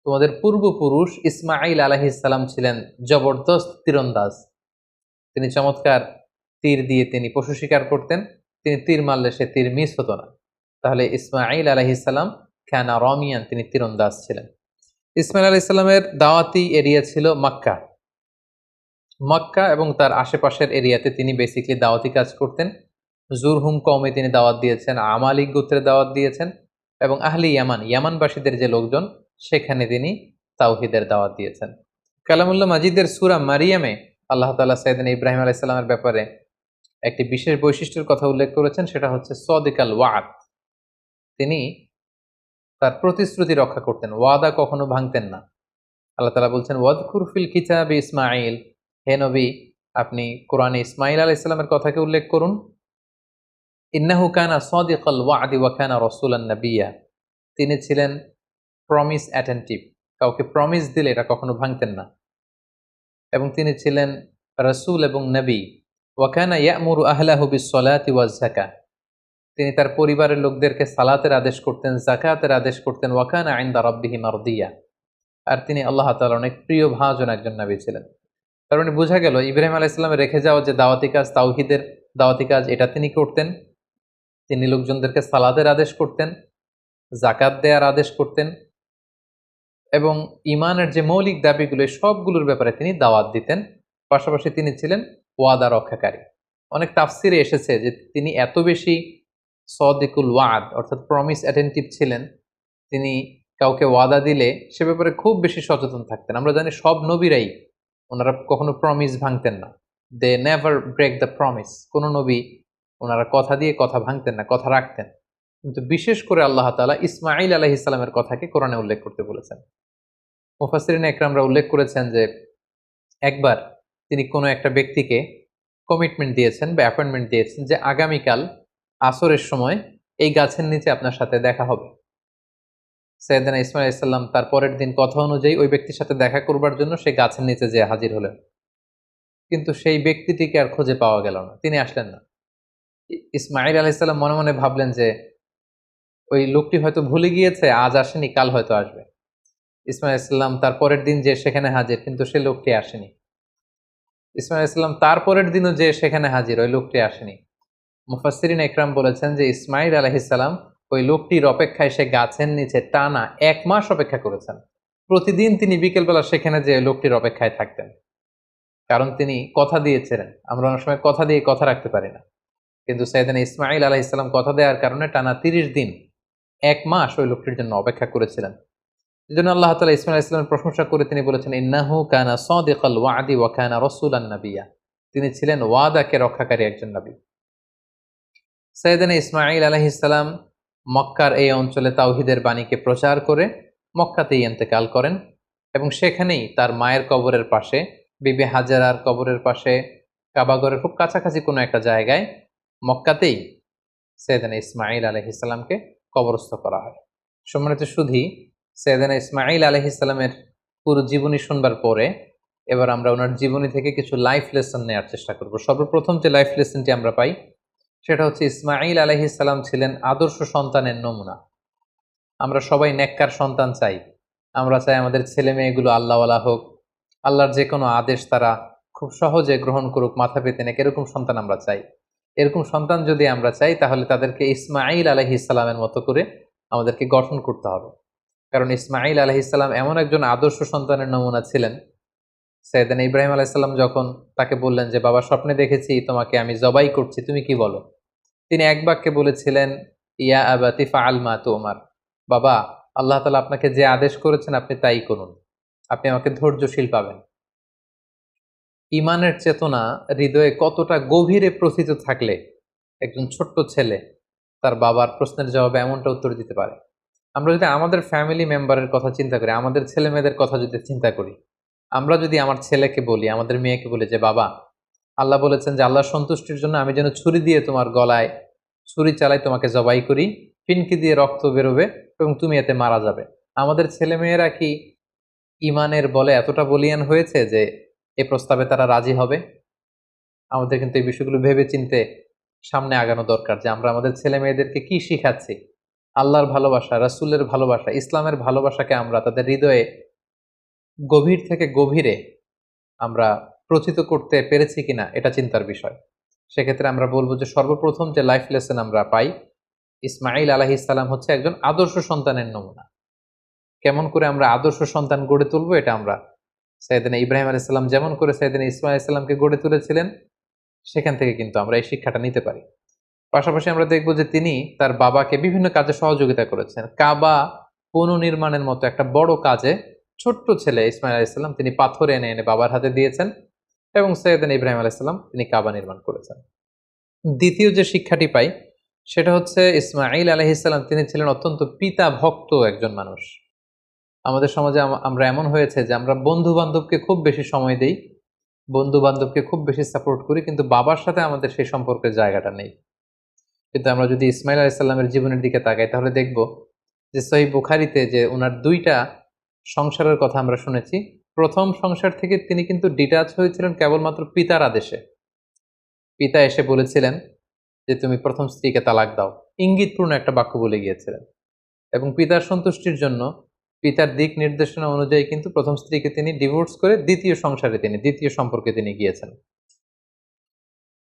তোমাদের পূর্বপুরুষ ইসমাঈল আলাইহিস সালাম ছিলেন জবরদস্ত তীরন্দাজ। তিনি চমৎকার তীর দিয়ে তিনি পশু শিকার করতেন, তিনি তীর মারলে সে তীর মিস হতো না। তাহলে ইসমাঈল আলাইহিস সালাম কানা রামিয়ান, তিনি তীরন্দাজ ছিলেন। ইসমাঈল আলাইহিস সালামের দাওয়াতি এরিয়া ছিল মক্কা। মক্কা এবং তার আশেপাশের এরিয়াতে তিনি বেসিক্যালি দাওয়াতি কাজ করতেন। জুরহুম কওমে তিনি দাওয়াত দিয়েছেন, আমালিক গোত্রে দাওয়াত দিয়েছেন, এবং আহলি ইয়ামান, ইয়ামানবাসীদের যে লোকজন সেখানে তিনি তাওহীদের দাওয়াত দিয়েছেন। কালামুল্লাহ মাজিদের সূরা মারিয়ামে আল্লাহ তাআলা সাইয়েদনা ইব্রাহিম আলাইহিস সালামের ব্যাপারে একটি বিশেষ বৈশিষ্ট্যের কথা উল্লেখ করেছেন, সেটা হচ্ছে সাদিকাল ওয়াদ। তিনি তার প্রতিশ্রুতি রক্ষা করতেন, ওয়াদা কখনো ভাঙতেন না। আল্লাহ তাআলা বলছেন ওয়াদকুর ফিল কিতাবি ইসমাঈল, হে নবী আপনি কোরআনে ইসমাঈল আলাইহিস সালামের কথাকে উল্লেখ করুন। ইন্নাহু কানা সাদিকাল ওয়াদি ওয়া কানা রাসূলান নাবিয়্যা, তিনি ছিলেন প্রমিস অ্যাটেন্টিভ, কাউকে প্রমিস দিলে এটা কখনো ভাঙতেন না, এবং তিনি ছিলেন রাসূল এবং নবী। ওয়া কানা ইয়া'মুরু আহলাহু বিস-সালাতি ওয়াজ-যাকাহ, তিনি তার পরিবারের লোকদেরকে সালাতের আদেশ করতেন, যাকাতের আদেশ করতেন। ওয়া কানা ইনদা রাব্বিহি মারদিয়া, আর তিনি আল্লাহ তাআলার অনেক প্রিয় ভাজন একজন নবী ছিলেন। তার মানে বোঝা গেল ইব্রাহিম আলাইহিস সালামের রেখে যাওয়া যে দাওয়াতি কাজ, তাওহীদের দাওয়াতি কাজ, এটা তিনি করতেন। তিনি লোকজনদেরকে সালাতের আদেশ করতেন, যাকাত দেওয়ার আদেশ করতেন, এবং ইমানের যে মৌলিক দাবিগুলো সবগুলোর ব্যাপারে তিনি দাওয়াত দিতেন। পাশাপাশি তিনি ছিলেন ওয়াদা রক্ষাকারী। অনেক তাফসিরে এসেছে যে তিনি এত বেশি সাদিকুল ওয়াদ অর্থাৎ প্রমিস অ্যাটেন্টিভ ছিলেন, তিনি কাউকে ওয়াদা দিলে সে ব্যাপারে খুব বেশি সচেতন থাকতেন। আমরা জানি সব নবীরাই ওনারা কখনো প্রমিস ভাঙতেন না, they never break the promise. কোনো নবী ওনারা কথা দিয়ে কথা ভাঙতেন না, কথা রাখতেন। কিন্তু বিশেষ করে আল্লাহ তাআলা ইসমাঈল আলাইহিস সালামের কথাকে কোরআনে উল্লেখ করতে বলেছেন। মুফাসসিরিন একরামরা উল্লেখ করেছেন যে একবার তিনি কোনো একটা ব্যক্তিকে কমিটমেন্ট দিয়েছেন বা অ্যাপয়েন্টমেন্ট দিয়েছেন যে আগামীকাল আসরের সময় এই গাছের নিচে আপনার সাথে দেখা হবে। সাইয়েদনা ইসমাঈল আলাইহিস সালাম তার পরের দিন কথা অনুযায়ী ওই ব্যক্তির সাথে দেখা করবার জন্য সেই গাছের নিচে যেয়ে হাজির হলেন। কিন্তু সেই ব্যক্তিটিকে আর খুঁজে পাওয়া গেল না। তিনি আসলেন না। ইসমাঈল আলাইহিস সালাম মনে মনে ভাবলেন যে ওই লোকটি হয়তো ভুলে গিয়েছে, আজ আসেনি, কাল হয়তো আসবে। ইসমাঈল আলাইহিস সালাম তার পরের দিন যেয়ে সেখানে হাজির, কিন্তু সেই লোকটি আসেনি। ইসমাঈল আলাইহিস সালাম তার পরের দিনও যেয়ে সেখানে হাজির, ওই লোকটি আসেনি। মুফাসসিরিন একরাম বলেছেন যে ইসমাঈল আলাইহিস সালাম ওই লোকটির অপেক্ষায় সে গাছের নিচে টানা ১ মাস অপেক্ষা করেছেন। প্রতিদিন তিনি বিকেলবেলা সেখানে যেয়ে লোকটির অপেক্ষায় থাকতেন। কারণ তিনি কথা দিয়েছিলেন। আমরা অনেক সময় কথা দিয়ে কথা রাখতে পারি না। কিন্তু সাইয়েদনা ইসমাঈল আলাইহিস সালাম কথা দেওয়ার কারণে টানা ৩০ দিন ১ মাস ওই লোকটির জন্য অপেক্ষা করেছিলেন। এজন্য আল্লাহ তাআলা ইসমাঈল আলাইহিস সালামের প্রশংসা করে তিনি বলেছেন, ইন্নাহু কানা সাদিকাল ওয়াদি ওয়া কানা রাসূলান নাবিয়্যা। তিনি ছিলেন ওয়াদাকে রক্ষাকারী একজন নবী। সাইয়েদনা ইসমাঈল আলাইহিস সালাম মক্কার এই অঞ্চলে তাওহীদের বাণীকে প্রচার করে মক্কাতেই ইন্তেকাল করেন এবং সেখানেই তার মায়ের কবরের পাশে, বিবি হাজেরার কবরের পাশে, কাবাগরের খুব কাছাকাছি কোনো একটা জায়গায় মক্কাতেই সাইয়েদনা ইসমাঈল আলাইহিস সালামকে কবরস্থ করা হয়। সম্মানিত সুধী, সাইয়েদনা ইসমাঈল আলাইহিস সালামের পুরো জীবনী শুনবার পরে এবার আমরা ওনার জীবনী থেকে কিছু লাইফ লেসন নেওয়ার চেষ্টা করব। সর্বপ্রথম যে লাইফ লেসনটি আমরা পাই সেটা হচ্ছে ইসমাঈল আলাইহিস সালাম ছিলেন আদর্শ সন্তানের নমুনা। আমরা সবাই নেককার সন্তান চাই। আমরা চাই আমাদের ছেলে মেয়েগুলো আল্লাহওয়ালা হোক, আল্লাহর যে কোনো আদেশ তারা খুব সহজে গ্রহণ করুক, মাথা পেতে নেক, এরকম সন্তান আমরা চাই। এরকম সন্তান যদি আমরা চাই তাহলে তাদেরকে ইসমাঈল আলাইহিস সালামের মতো করে আমাদেরকে গঠন করতে হবে। কারণ ইসমাঈল আলাইহিস সালাম এমন একজন আদর্শ সন্তানের নমুনা ছিলেন। সাইয়েদনা ইব্রাহিম আলাইহিস সালাম যখন তাকে বললেন যে বাবা স্বপ্নে দেখেছি তোমাকে আমি জবাই করছি, তুমি কি বলো? তিনি এক বাক্যে বলেছিলেন, ইয়া আবাতি ফাআল মা তুমার। বাবা, আল্লাহ তাআলা আপনাকে যে আদেশ করেছেন আপনি তাই করুন। আপনি আমাকে ধৈর্যশীল পাবেন। ঈমানের চেতনা হৃদয়ে কতটা গভীরে প্রথিত থাকলে একজন ছোট্ট ছেলে তার বাবার প্রশ্নের জবাবে এমনটা উত্তর দিতে পারে। আমরা যদি আমাদের ফ্যামিলি মেম্বারের কথা চিন্তা করি, আমাদের ছেলে মেয়েদের কথা যদি চিন্তা করি, আমরা যদি আমার ছেলেকে বলি, আমাদের মেয়েকে বলি যে বাবা, আল্লাহ বলেছেন যে আল্লাহর সন্তুষ্টির জন্য আমি যেন ছুরি দিয়ে তোমার গলায় ছুরি চালাই, তোমাকে জবাই করি, ফিনকি দিয়ে রক্ত বেরোবে এবং তুমি এতে মারা যাবে। আমাদের ছেলে মেয়েরা কি ঈমানের বলে এতটা বলিয়ান হয়েছে যে এ প্রস্তাবে তারা রাজি হবে? আমাদের কিন্তু এই বিষয়গুলো ভেবে চিন্তে সামনে আগানো দরকার যে আমরা আমাদের ছেলে মেয়েদেরকে কি শিখাচ্ছি। আল্লাহর ভালোবাসা, রাসূলের ভালোবাসা, ইসলামের ভালোবাসাকে আমরা তাদের হৃদয়ে গভীর থেকে গভীরে আমরা প্রথিত করতে পেরেছি কিনা এটা চিন্তার বিষয়। সেক্ষেত্রে আমরা বলবো যে সর্বপ্রথম যে লাইফ লেসন আমরা পাই, ইসমাঈল আলাইহিস সালাম হচ্ছে একজন আদর্শ সন্তানের নমুনা। কেমন করে আমরা আদর্শ সন্তান গড়ে তুলবো এটা আমরা সাইয়েদনা ইব্রাহিম আলাইহিস সালাম যেমন করে সাইয়েদনা ইসমাঈল আলাইহিস সালামকে গড়ে তুলেছিলেন সেখান থেকে কিন্তু আমরা এই শিক্ষাটা নিতে পারি। পাশাপাশি আমরা দেখব যে তিনি তার বাবাকে বিভিন্ন কাজে সহযোগিতা করেছেন। কাবা পুনর্নির্মাণের মতো একটা বড় কাজে ছোট্ট ছেলে ইসমাঈল আলাইহিস সালাম তিনি পাথর এনে এনে বাবার হাতে দিয়েছেন এবং সাইয়েদনা ইব্রাহিম আলাইহিস সালাম তিনি কাবা নির্মাণ করেছেন। দ্বিতীয় যে শিক্ষাটি পাই সেটা হচ্ছে ইসমাঈল আলাইহিস সালাম তিনি ছিলেন অত্যন্ত পিতা ভক্ত একজন মানুষ। আমাদের সমাজে আমরা এমন হয়েছে যে আমরা বন্ধু-বান্ধবকে খুব বেশি সময় দেই, বন্ধু-বান্ধবকে খুব বেশি সাপোর্ট করি, কিন্তু বাবার সাথে আমাদের সেই সম্পর্কের জায়গাটা নেই। কিন্তু আমরা যদি ইসমাঈল আলাইহিস সালামের জীবনের দিকে তাকাই তাহলে দেখব যে সহিহ বুখারীতে যে উনার ২ টা সংসারের কথা আমরা শুনেছি। প্রথম সংসার থেকে তিনি কিন্তু ডিটাচ হয়েছিলেন কেবলমাত্র পিতার আদেশে। পিতা এসে বলেছিলেন যে তুমি প্রথম স্ত্রীকে তালাক দাও। ইঙ্গিতপূর্ণ একটা বাক্য বলে গিয়েছিলেন এবং পিতার সন্তুষ্টির জন্য পিতার দিক নির্দেশনা অনুযায়ী কিন্তু প্রথম স্ত্রীকে তিনি ডিভোর্স করে দ্বিতীয় সম্পর্কে তিনি গিয়েছেন।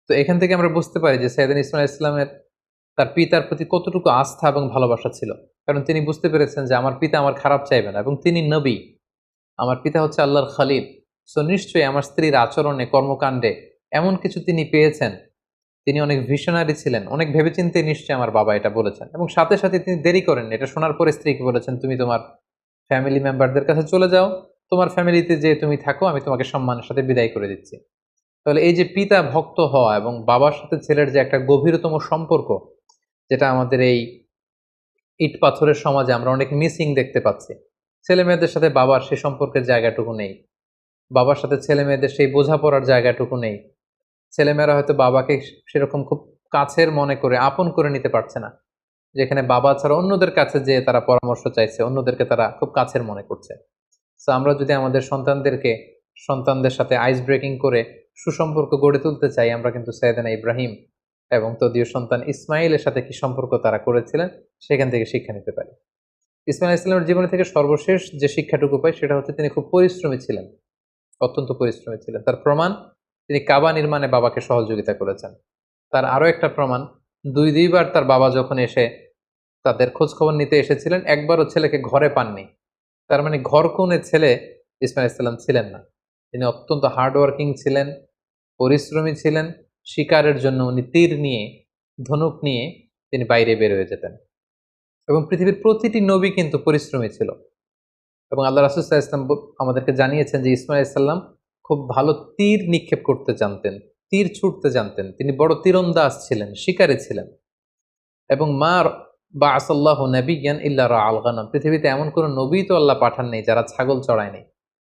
তো এখান থেকে আমরা বুঝতে পারি যে সাইয়েদনা ইসমাঈল আলাইহিস সালামের তার পিতার প্রতি কতটুকু আস্থা এবং ভালোবাসা ছিল। কারণ তিনি বুঝতে পেরেছেন যে আমার পিতা আমার খারাপ চাইবে না এবং তিনি নবী, আমার পিতা হচ্ছে আল্লাহর খলিল। সো নিশ্চয়ই আমার স্ত্রীর আচরণে, কর্মকাণ্ডে এমন কিছু তিনি পেয়েছেন। তিনি অনেক ভিশনারি ছিলেন, অনেক ভেবেচিন্তে নিশ্চয়ই আমার বাবা এটা বলেছেন এবং সাথে সাথে তিনি দেরি করেন। এটা শোনার পরে স্ত্রীকে বলেছেন, তুমি তোমার ফ্যামিলি মেম্বারদের কাছে চলে যাও, তোমার ফ্যামিলিতে যে তুমি থাকো, আমি তোমাকে সম্মানের সাথে বিদায় করে দিচ্ছি। তাহলে এই যে পিতা ভক্ত হওয়া এবং বাবার সাথে ছেলের যে একটা গভীরতম সম্পর্ক, যেটা আমাদের এই ইট পাথরের সমাজে আমরা অনেক মিসিং দেখতে পাচ্ছি। ছেলে মেয়েদের সাথে বাবার সেই সম্পর্কের জায়গাটুকু নেই, বাবার সাথে ছেলে মেয়েদের সেই বোঝাপড়ার জায়গাটুকু নেই। ছেলেমেয়েরা হয়তো বাবাকে সেরকম খুব কাছের মনে করে আপন করে নিতে পারছে না, যেখানে বাবা ছাড়া অন্যদের কাছে যেয়ে তারা পরামর্শ চাইছে, অন্যদেরকে তারা খুব কাছের মনে করছে। তো আমরা যদি আমাদের সন্তানদের সাথে আইস ব্রেকিং করে সুসম্পর্ক গড়ে তুলতে চাই, আমরা কিন্তু সাইয়েদনা ইব্রাহিম এবং তদীয় সন্তান ইসমাইলের সাথে কি সম্পর্ক তারা করেছিলেন সেখান থেকে শিক্ষা নিতে পারি। ইসমাইল ইসলামের জীবনে থেকে সর্বশেষ যে শিক্ষাটুকু পাই সেটা হচ্ছে তিনি খুব পরিশ্রমী ছিলেন, অত্যন্ত পরিশ্রমী ছিলেন। তার প্রমাণ, তিনি কাবা নির্মাণে বাবাকে সহযোগিতা করেছেন। তার আরো একটা প্রমাণ, দুইবার তার বাবা যখন এসে তাদের খোঁজ খবর নিতে এসেছিলেন, একবারও ছেলেকে ঘরে পাননি। তার মানে ঘর কোণে ছেলে ইসমাইল ইসলাম ছিলেন না। তিনি অত্যন্ত হার্ডওয়ার্কিং ছিলেন, পরিশ্রমী ছিলেন। শিকারের জন্য উনি তীর নিয়ে, ধনুক নিয়ে তিনি বাইরে বের হয়ে যেতেন। এবং পৃথিবীর প্রতিটি নবী কিন্তু পরিশ্রমী ছিল। এবং আল্লাহ রাসূল সাল্লাল্লাহু আলাইহি ওয়াসাল্লাম আমাদেরকে জানিয়েছেন যে ইসমাইল সাল্লাম খুব ভালো তীর নিক্ষেপ করতে জানতেন, তীর ছুটতে জানতেন। তিনি বড় তীরন্দাজ ছিলেন, শিকারী ছিলেন। এবং মার বাআসাল্লাহু নাবিয়্যান ইল্লা রাআল গানাম, পৃথিবীতে এমন কোন নবী তো আল্লাহ পাঠান নাই যারা ছাগল চড়ায়নি।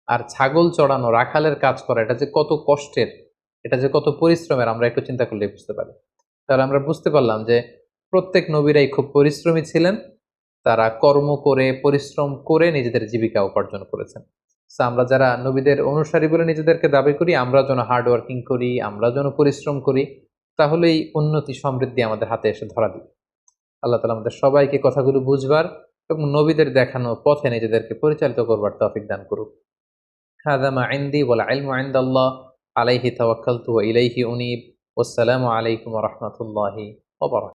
আর ছাগল চড়ানো, রাখালের কাজ করা, এটা যে কত কষ্টের, এটা যে কত পরিশ্রমের, আমরা একটু চিন্তা করলেই বুঝতে পারি। তাহলে আমরা বুঝতে পারলাম যে প্রত্যেক নবীরাই খুব পরিশ্রমী ছিলেন। তারা কর্ম করে, পরিশ্রম করে নিজেদের জীবিকা উপার্জন করেছেন। So, আমরা যারা নবীদের অনুসারী বলে নিজেদেরকে দাবি করি, আমরা যেন হার্ড ওয়ার্কিং করি, আমরা যেন পরিশ্রম করি, তাহলেই উন্নতি সমৃদ্ধি আমাদের হাতে এসে ধরা দিবে। আল্লাহ তাআলা আমাদের সবাইকে কথাগুলো বুঝবার এবং নবীদের দেখানো পথে নিজেদেরকে পরিচালিত করবার তৌফিক দান করুক। হাযা মা ইনদি ওয়াল ইলমু ইনদাল্লাহ আলাইহি তাওয়াক্কালতু ওয়া ইলাইহি উনীব। ওয়াসসালামু আলাইকুম ওয়া রাহমাতুল্লাহি ওয়া বারাকাতুহু।